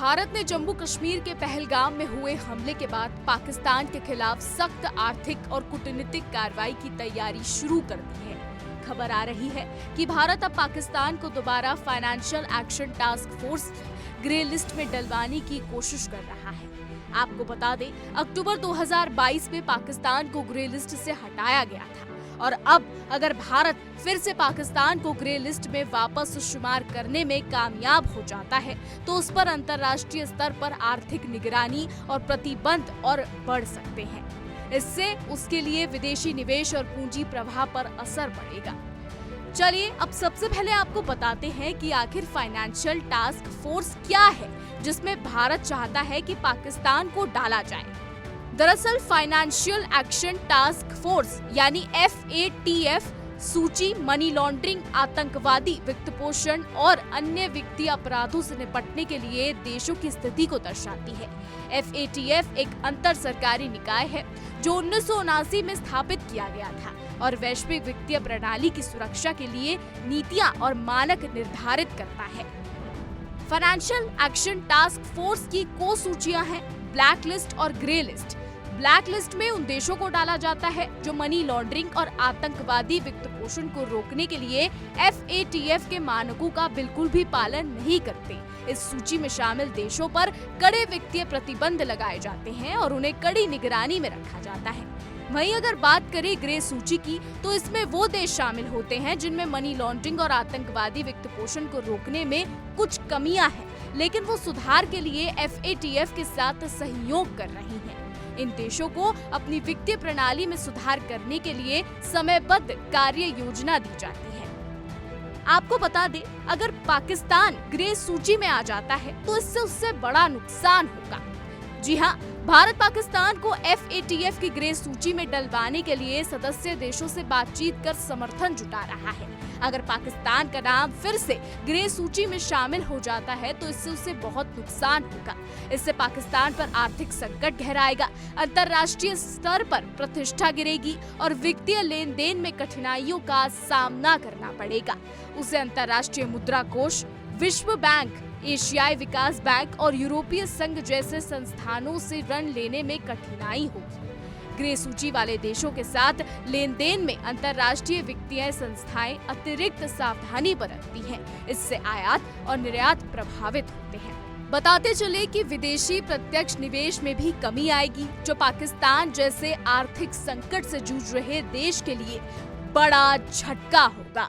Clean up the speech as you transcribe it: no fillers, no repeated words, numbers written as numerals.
भारत ने जम्मू कश्मीर के पहलगाम में हुए हमले के बाद पाकिस्तान के खिलाफ सख्त आर्थिक और कूटनीतिक कार्रवाई की तैयारी शुरू कर दी है। खबर आ रही है कि भारत अब पाकिस्तान को दोबारा financial action task force grey list में डलवाने की कोशिश कर रहा है। आपको बता दें, अक्टूबर 2022 में पाकिस्तान को ग्रे लिस्ट से हटाया गया था और अब अगर भारत फिर से पाकिस्तान को ग्रे लिस्ट में वापस शुमार करने में कामयाब हो जाता है तो उस पर अंतर्राष्ट्रीय स्तर पर आर्थिक निगरानी और प्रतिबंध और बढ़ सकते हैं। इससे उसके लिए विदेशी निवेश और पूंजी प्रवाह पर असर पड़ेगा। चलिए अब सबसे पहले आपको बताते हैं कि आखिर फाइनेंशियल टास्क फोर्स क्या है जिसमें भारत चाहता है कि पाकिस्तान को डाला जाए। दरअसल फाइनेंशियल एक्शन टास्क फोर्स यानी FATF सूची मनी लॉन्ड्रिंग, आतंकवादी वित्तपोषण और अन्य वित्तीय अपराधों से निपटने के लिए देशों की स्थिति को दर्शाती है। FATF एक अंतर सरकारी निकाय है जो 1979 में स्थापित किया गया था और वैश्विक वित्तीय प्रणाली की सुरक्षा के लिए नीतियां और मानक निर्धारित करता है। फाइनेंशियल एक्शन टास्क फोर्स की को सूचियां हैं ब्लैक लिस्ट और ग्रे लिस्ट। ब्लैक लिस्ट में उन देशों को डाला जाता है जो मनी लॉन्ड्रिंग और आतंकवादी वित्तपोषण को रोकने के लिए FATF के मानकों का बिल्कुल भी पालन नहीं करते। इस सूची में शामिल देशों पर कड़े वित्तीय प्रतिबंध लगाए जाते हैं और उन्हें कड़ी निगरानी में रखा जाता है। वहीं अगर बात करें ग्रे सूची की तो इसमें वो देश शामिल होते हैं जिनमें मनी लॉन्ड्रिंग और आतंकवादी वित्तपोषण को रोकने में कुछ कमियां हैं, लेकिन वो सुधार के लिए FATF के साथ सहयोग कर रही हैं। इन देशों को अपनी वित्तीय प्रणाली में सुधार करने के लिए समयबद्ध कार्य योजना दी जाती है। आपको बता दें, अगर पाकिस्तान ग्रे सूची में आ जाता है तो इससे उससे बड़ा नुकसान होगा। जी हाँ, भारत पाकिस्तान को FATF की ग्रे सूची में डलवाने के लिए सदस्य देशों से बातचीत कर समर्थन जुटा रहा है। अगर पाकिस्तान का नाम फिर से ग्रे सूची में शामिल हो जाता है तो इससे उसे बहुत नुकसान होगा। इससे पाकिस्तान पर आर्थिक संकट गहराएगा, अंतर्राष्ट्रीय स्तर पर प्रतिष्ठा गिरेगी और वित्तीय लेन देन में कठिनाइयों का सामना करना पड़ेगा। उसे अंतर्राष्ट्रीय मुद्रा कोष, विश्व बैंक, एशियाई विकास बैंक और यूरोपीय संघ जैसे संस्थानों से ऋण लेने में कठिनाई होगी। ग्रे सूची वाले देशों के साथ लेन देन में अंतर्राष्ट्रीय वित्तीय संस्थाएं अतिरिक्त सावधानी बरतती हैं। इससे आयात और निर्यात प्रभावित होते हैं। बताते चले कि विदेशी प्रत्यक्ष निवेश में भी कमी आएगी, जो पाकिस्तान जैसे आर्थिक संकट से जूझ रहे देश के लिए बड़ा झटका होगा।